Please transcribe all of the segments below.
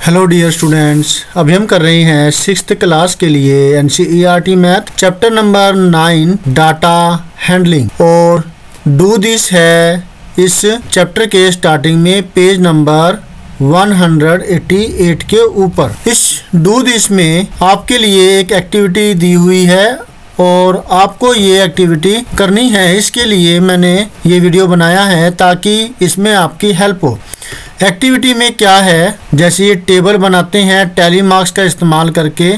Hello dear students, अभी हम कर रहे हैं 6th क्लास के लिए NCERT math chapter number 9 data handling. और डू दिस है इस चैप्टर के स्टार्टिंग में पेज नंबर 188 के ऊपर। इस डू दिस में आपके लिए एक एक्टिविटी दी हुई है और आपको ये एक्टिविटी करनी है। इसके लिए मैंने ये वीडियो बनाया है ताकि इसमें आपकी हेल्प हो। एक्टिविटी में क्या है, जैसे ये टेबल बनाते हैं टैली मार्क्स का इस्तेमाल करके,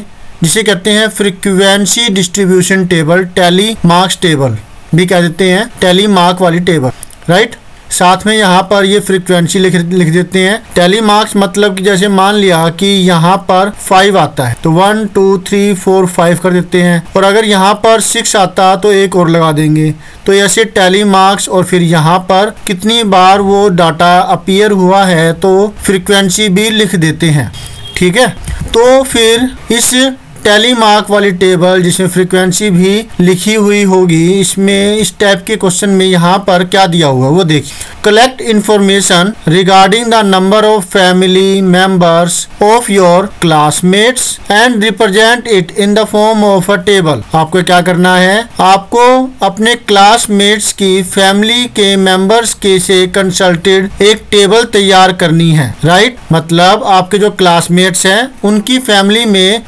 जिसे कहते हैं frequency distribution table, tally marks table भी कह देते हैं, टैली मार्क वाली टेबल, राइट। साथ में यहाँ पर ये फ्रीक्वेंसी लिख देते हैं। टैली मार्क्स मतलब कि जैसे मान लिया कि यहाँ पर 5 आता है तो 1 2 3 4 5 कर देते हैं, और अगर यहाँ पर 6 आता तो एक और लगा देंगे। तो ऐसे टैली मार्क्स और फिर यहाँ पर कितनी बार वो डाटा अपीयर हुआ है तो फ्रीक्वेंसी भी लिख देते हैं, ठीक है। तो फिर इस टैली मार्क वाली टेबल जिसमें फ्रीक्वेंसी भी लिखी हुई होगी, इसमें इस टाइप के क्वेश्चन में यहाँ पर क्या दिया हुआ वो देखिए। Collect information regarding the number of family members of your classmates and represent it in the form of a table. आपको क्या करना है, आपको अपने क्लासमेट्स की फैमिली के मेंबर्स के से कंसल्टेड एक टेबल तैयार करनी है, राइट। मतलब आपके जो क्लासमेट्स हैं उनकी फैमिली में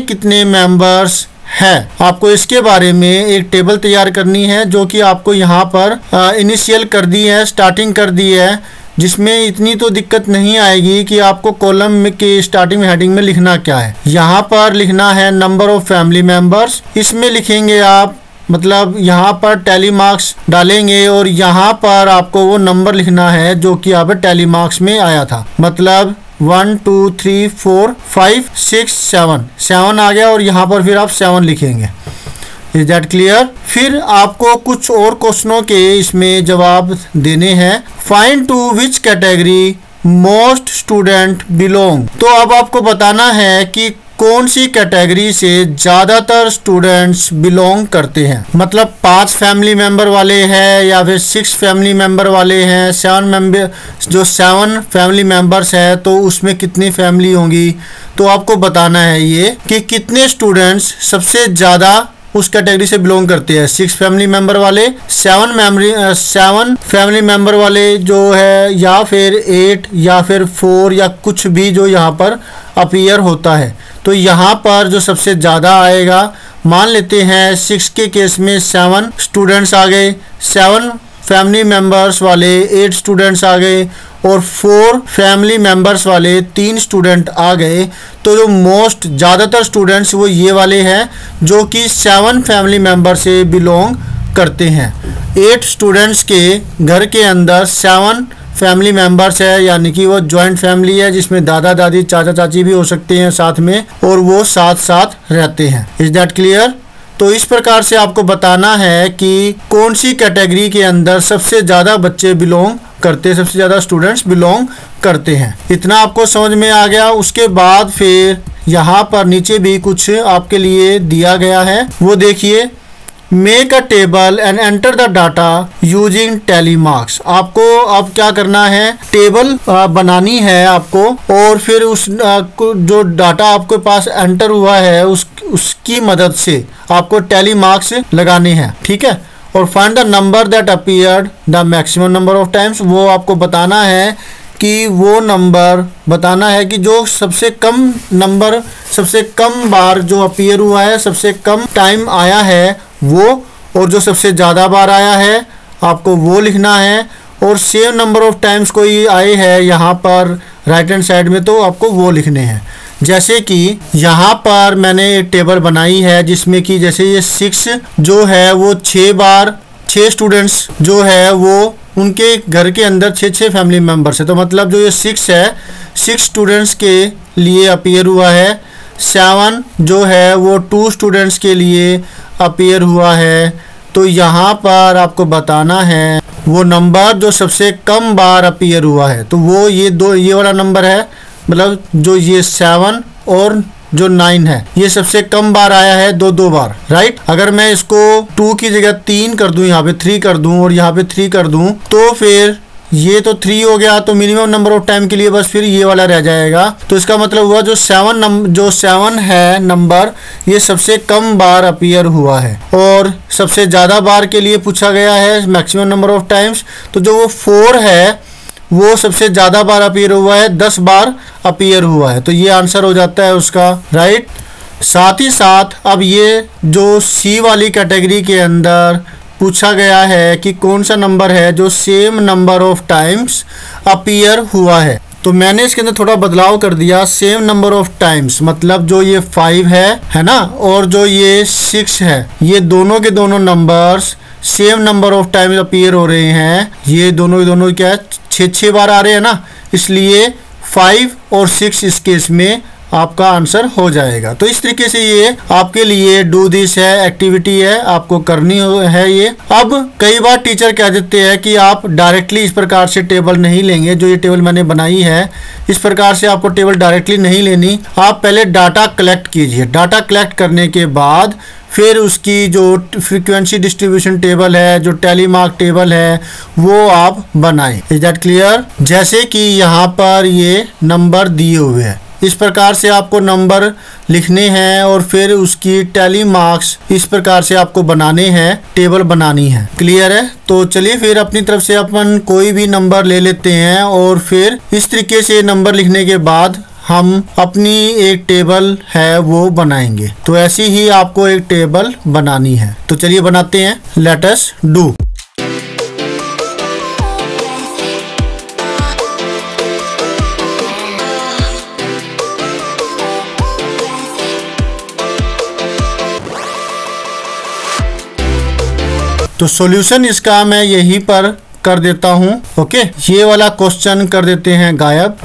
कितने मेंबर्स है, आपको इसके बारे में एक टेबल तैयार करनी है, जो कि आपको यहाँ पर इनिशियल कर दी है, स्टार्टिंग कर दी है, जिसमें इतनी तो दिक्कत नहीं आएगी कि आपको कॉलम के स्टार्टिंग में हेडिंग में लिखना क्या है। यहाँ पर लिखना है नंबर ऑफ फैमिली मेंबर्स, इसमें लिखेंगे आप, मतलब यहाँ पर टैली मार्क्स डालेंगे और यहाँ पर आपको वो नंबर लिखना है जो कि यहाँ पर टैली मार्क्स में आया था। मतलब 1 2 3 4 5 6 7 आ गया और यहाँ पर फिर आप 7 लिखेंगे। Is that clear. फिर आपको कुछ और क्वेश्चनों के इसमें जवाब देने हैं। Find to which category most student belong. तो अब आपको बताना है कि कौन सी कैटेगरी से ज़्यादातर स्टूडेंट्स बिलोंग करते हैं। मतलब 5 फैमिली मेंबर वाले हैं या फिर 6 फैमिली मेंबर वाले हैं, 7 फैमिली मेंबर्स है तो उसमें कितनी फैमिली होंगी। तो आपको बताना है ये कि कितने स्टूडेंट्स सबसे ज़्यादा उस कैटेगरी से बिलोंग करते हैं। 6 फैमिली मेंबर वाले, 7 फैमिली मेंबर वाले जो है, या फिर 8 या फिर 4 या कुछ भी जो यहाँ पर अपीयर होता है। तो यहाँ पर जो सबसे ज़्यादा आएगा, मान लेते हैं 6 के केस में 7 स्टूडेंट्स आ गए, 7 फैमिली मेंबर्स वाले 8 स्टूडेंट्स आ गए और 4 फैमिली मेंबर्स वाले 3 स्टूडेंट आ गए। तो जो मोस्ट ज़्यादातर स्टूडेंट्स वो ये वाले हैं जो कि 7 फैमिली मेंबर से बिलोंग करते हैं। 8 स्टूडेंट्स के घर के अंदर 7 फैमिली मेंबर्स है, यानी कि वो जॉइंट फैमिली है जिसमें दादा दादी चाचा चाची भी हो सकते हैं साथ में, और वो साथ साथ रहते हैं। Is that clear. तो इस प्रकार से आपको बताना है कि कौन सी कैटेगरी के अंदर सबसे ज़्यादा बच्चे बिलोंग करते हैं, सबसे ज़्यादा स्टूडेंट्स बिलोंग करते हैं। इतना आपको समझ में आ गया। उसके बाद फिर यहाँ पर नीचे भी कुछ आपके लिए दिया गया है, वो देखिए। Make a table and enter the data using tally marks. आपको अब क्या करना है, टेबल बनानी है आपको, और फिर उस जो डाटा आपके पास एंटर हुआ है उसकी मदद से आपको टैली मार्क्स लगाने हैं, ठीक है। और find the number that appeared the maximum number of times. वो आपको बताना है कि वो नंबर बताना है कि जो सबसे कम नंबर, सबसे कम बार जो अपीयर हुआ है, सबसे कम टाइम आया है वो, और जो सबसे ज़्यादा बार आया है आपको वो लिखना है। और सेम नंबर ऑफ टाइम्स कोई आए हैं यहाँ पर राइट हैंड साइड में तो आपको वो लिखने हैं। जैसे कि यहाँ पर मैंने एक टेबल बनाई है जिसमें कि जैसे ये 6 जो है वो 6 बार 6 स्टूडेंट्स जो है वो उनके घर के अंदर 6 फैमिली मेम्बर्स है। तो मतलब जो ये 6 है, 6 स्टूडेंट्स के लिए अपीयर हुआ है। 7 जो है वो 2 स्टूडेंट्स के लिए अपीयर हुआ है। तो यहाँ पर आपको बताना है वो नंबर जो सबसे कम बार अपीयर हुआ है। तो वो ये वाला नंबर है, मतलब जो ये 7 और जो 9 है, ये सबसे कम बार आया है, दो बार, राइट। अगर मैं इसको 2 की जगह 3 कर दूं, यहाँ पे 3 कर दूं और यहाँ पे 3 कर दूं, तो फिर ये तो 3 हो गया, तो मिनिमम नंबर ऑफ टाइम के लिए बस फिर ये वाला रह जाएगा। तो इसका मतलब हुआ जो 7 है नंबर, ये सबसे कम बार अपीयर हुआ है। और सबसे ज़्यादा बार के लिए पूछा गया है मैक्सिमम नंबर ऑफ टाइम्स, तो जो वो 4 है वो सबसे ज़्यादा बार अपीयर हुआ है, 10 बार अपीयर हुआ है। तो ये आंसर हो जाता है उसका राइट। साथ ही साथ अब ये जो सी वाली कैटेगरी के अंदर पूछा गया है कि कौन सा नंबर है जो same number of times appear हुआ है, तो मैंने इसके अंदर थोड़ा बदलाव कर दिया। सेम नंबर ऑफ टाइम्स मतलब जो ये 5 है ना, और जो ये 6 है, ये दोनों के दोनों numbers same number of times appear हो रहे हैं। ये दोनों के दोनों क्या है, 6 बार आ रहे हैं ना, इसलिए 5 और 6 इस केस में आपका आंसर हो जाएगा। तो इस तरीके से ये आपके लिए डू दिस है, एक्टिविटी है, आपको करनी है ये। अब कई बार टीचर कह देते हैं कि आप डायरेक्टली इस प्रकार से टेबल नहीं लेंगे, जो ये टेबल मैंने बनाई है इस प्रकार से आपको टेबल डायरेक्टली नहीं लेनी। आप पहले डाटा कलेक्ट कीजिए, डाटा कलेक्ट करने के बाद फिर उसकी जो फ्रीक्वेंसी डिस्ट्रीब्यूशन टेबल है, जो टैली मार्क टेबल है, वो आप बनाएं। Is that clear? जैसे कि यहाँ पर ये नंबर दिए हुए हैं, इस प्रकार से आपको नंबर लिखने हैं और फिर उसकी टैली मार्क्स इस प्रकार से आपको बनाने हैं, टेबल बनानी है। क्लियर है? तो चलिए फिर अपनी तरफ से अपन कोई भी नंबर ले लेते हैं और फिर इस तरीके से नंबर लिखने के बाद हम अपनी एक टेबल है वो बनाएंगे। तो ऐसी ही आपको एक टेबल बनानी है। तो चलिए बनाते हैं, लेट अस डू। तो सॉल्यूशन इसका मैं यहीं पर कर देता हूं। ओके, ये वाला क्वेश्चन कर देते हैं गायब।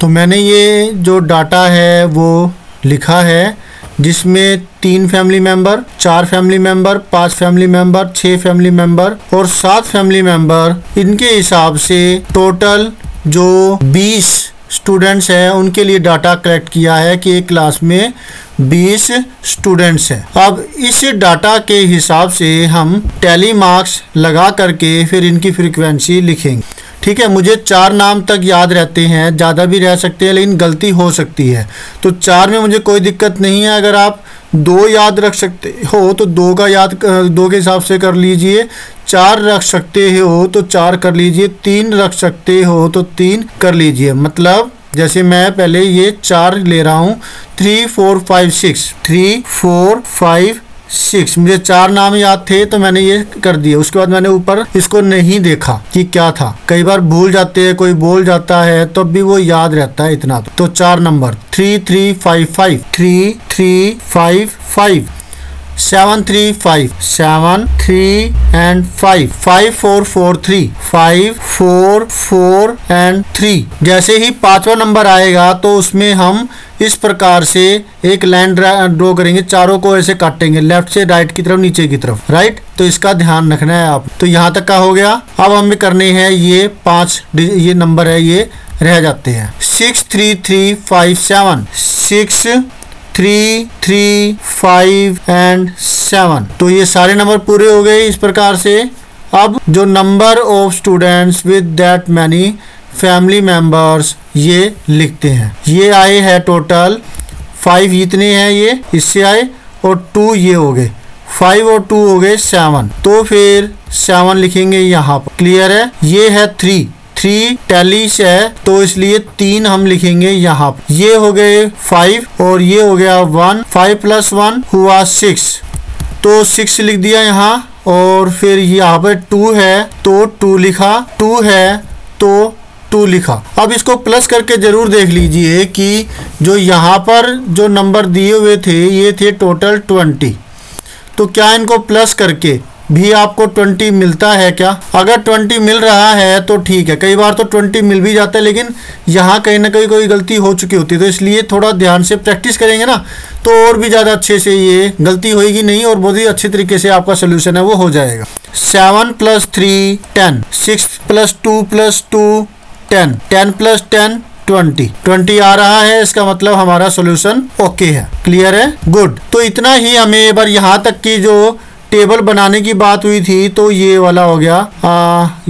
तो मैंने ये जो डाटा है वो लिखा है, जिसमें 3 family member, 4 family member, 5 family member, 6 family member और 7 फैमिली मेंबर, इनके हिसाब से टोटल जो 20 स्टूडेंट्स हैं उनके लिए डाटा कलेक्ट किया है कि एक क्लास में 20 स्टूडेंट्स हैं। अब इस डाटा के हिसाब से हम टैली मार्क्स लगा करके फिर इनकी फ्रीक्वेंसी लिखेंगे। ठीक है, मुझे 4 नाम तक याद रहते हैं, ज़्यादा भी रह सकते हैं लेकिन गलती हो सकती है। तो 4 में मुझे कोई दिक्कत नहीं है। अगर आप 2 याद रख सकते हो तो 2 के हिसाब से कर लीजिए। 4 रख सकते हो तो 4 कर लीजिए। 3 रख सकते हो तो 3 कर लीजिए। मतलब जैसे मैं पहले ये 4 ले रहा हूँ, 3 4 5 6, 3 4 5 6, मुझे 4 नाम याद थे तो मैंने ये कर दिया। उसके बाद मैंने ऊपर इसको नहीं देखा कि क्या था। कई बार भूल जाते हैं, कोई बोल जाता है तब भी वो याद रहता है इतना। तो 4 नंबर 3 3 5 5, 3 3 5 5, 7 3 5, 7 3 and 5, 5 4 4 3, 5 4 4 and 3। जैसे ही 5वां नंबर आएगा तो उसमें हम इस प्रकार से एक लाइन ड्रॉ करेंगे, चारों को ऐसे काटेंगे, लेफ्ट से राइट की तरफ, नीचे की तरफ, राइट। तो इसका ध्यान रखना है आप। तो यहाँ तक का हो गया। अब हमें करने हैं ये 5 ये नंबर है, ये रह जाते हैं। 6 3 3 5 7, 6 3 3 5 and 7। तो ये सारे नंबर पूरे हो गए इस प्रकार से। अब जो number of students with that many family members ये लिखते हैं। ये आए हैं टोटल 5, इतने हैं ये, इससे आए, और 2 ये हो गए, 5 और 2 हो गए 7। तो फिर 7 लिखेंगे यहाँ पर। क्लियर है? ये है 3 टैली है तो इसलिए 3 हम लिखेंगे यहाँ पर। ये हो गए 5 और ये हो गया 1, 5 + 1 हुआ 6, तो 6 लिख दिया यहाँ। और फिर यहाँ पे 2 है तो 2 लिखा, 2 है तो 2 लिखा। अब इसको प्लस करके जरूर देख लीजिए कि जो यहाँ पर जो नंबर दिए हुए थे ये थे टोटल 20। तो क्या इनको प्लस करके भी आपको 20 मिलता है क्या? अगर 20 मिल रहा है तो ठीक है। कई बार तो 20 मिल भी जाता है लेकिन यहाँ कहीं ना कहीं कोई गलती हो चुकी होती है, तो इसलिए थोड़ा ध्यान से प्रैक्टिस करेंगे ना तो और भी ज़्यादा अच्छे से ये गलती होएगी नहीं और बहुत ही अच्छे तरीके से आपका सोल्यूशन है वो हो जाएगा। 7 + 3 10, 6 + 2 + 2 10, 10 + 10 20 आ रहा है। इसका मतलब हमारा सोल्यूशन ओके है। क्लियर है? गुड। तो इतना ही हमें एक बार यहाँ तक की जो टेबल बनाने की बात हुई थी तो ये वाला हो गया,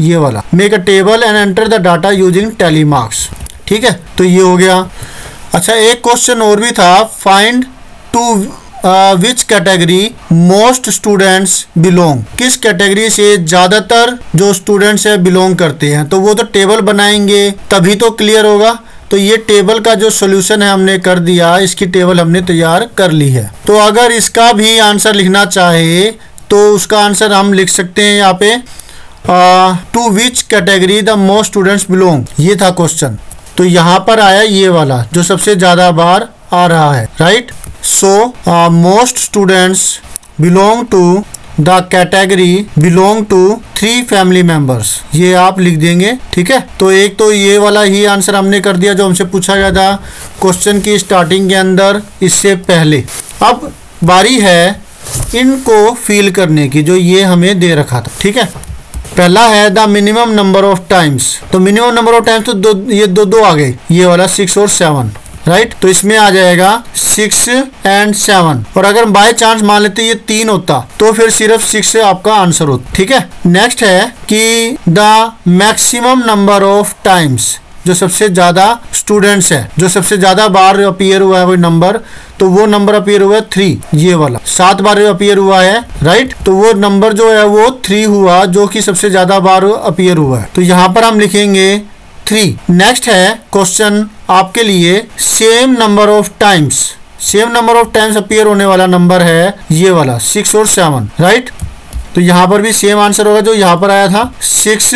ये वाला make a table and enter the data using tally marks. ठीक है, तो ये हो गया। अच्छा, एक क्वेश्चन और भी था, find to which category most students belong, किस कैटेगरी से ज़्यादातर जो स्टूडेंट्स है बिलोंग करते हैं। तो वो तो टेबल बनाएंगे तभी तो क्लियर होगा। तो ये टेबल का जो सॉल्यूशन है हमने कर दिया, इसकी टेबल हमने तैयार कर ली है। तो अगर इसका भी आंसर लिखना चाहे तो उसका आंसर हम लिख सकते हैं यहाँ पे, to which category the most students belong, ये था क्वेश्चन। तो यहाँ पर आया ये वाला जो सबसे ज़्यादा बार आ रहा है, right. So most students belong to the category belong to 3 family members, ये आप लिख देंगे। ठीक है, तो एक तो ये वाला ही आंसर हमने कर दिया जो हमसे पूछा गया था क्वेश्चन की स्टार्टिंग के अंदर इससे पहले। अब बारी है इनको फिल करने की जो ये हमें दे रखा था। ठीक है, पहला है the minimum number of times, तो मिनिमम नंबर ऑफ टाइम्स तो ये दो आ गए, ये वाला 6 और 7, राइट। तो इसमें आ जाएगा 6 and 7, और अगर बाय चांस मान लेते ये 3 होता तो फिर सिर्फ 6 से आपका आंसर होता। ठीक है, नेक्स्ट है कि the maximum number of times, जो सबसे ज्यादा स्टूडेंट्स है, जो सबसे ज्यादा बार अपीयर हुआ है कोई नंबर, तो वो नंबर अपीयर हुआ है 3, ये वाला 7 बार अपीयर हुआ है, राइट। तो वो नंबर जो है वो 3 हुआ जो कि सबसे ज्यादा बार अपीयर हुआ है, तो यहाँ पर हम लिखेंगे 3। नेक्स्ट है क्वेश्चन आपके लिए, same number of times, same number of times appear होने वाला नंबर है ये वाला 6 और 7, राइट। तो यहाँ पर भी सेम आंसर होगा जो यहाँ पर आया था 6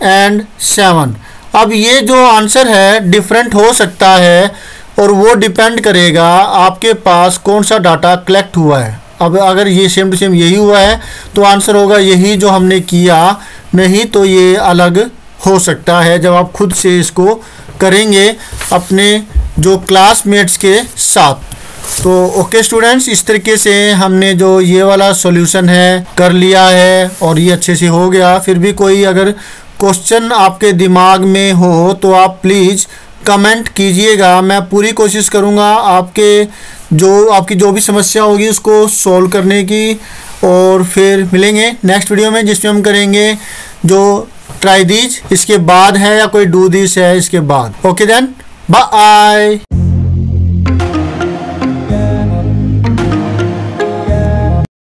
and 7। अब ये जो आंसर है डिफरेंट हो सकता है और वो डिपेंड करेगा आपके पास कौन सा डाटा कलेक्ट हुआ है। अब अगर ये सेम टू सेम यही हुआ है तो आंसर होगा यही जो हमने किया, नहीं तो ये अलग हो सकता है जब आप खुद से इसको करेंगे अपने जो क्लासमेट्स के साथ। तो ओके स्टूडेंट्स, इस तरीके से हमने जो ये वाला सॉल्यूशन है कर लिया है और ये अच्छे से हो गया। फिर भी कोई अगर क्वेश्चन आपके दिमाग में हो तो आप प्लीज़ कमेंट कीजिएगा, मैं पूरी कोशिश करूँगा आपकी जो भी समस्या होगी उसको सॉल्व करने की। और फिर मिलेंगे नेक्स्ट वीडियो में जिसमें हम करेंगे जो ट्राई दीज इसके बाद है या कोई डू दिस है इसके बाद। Okay then, bye.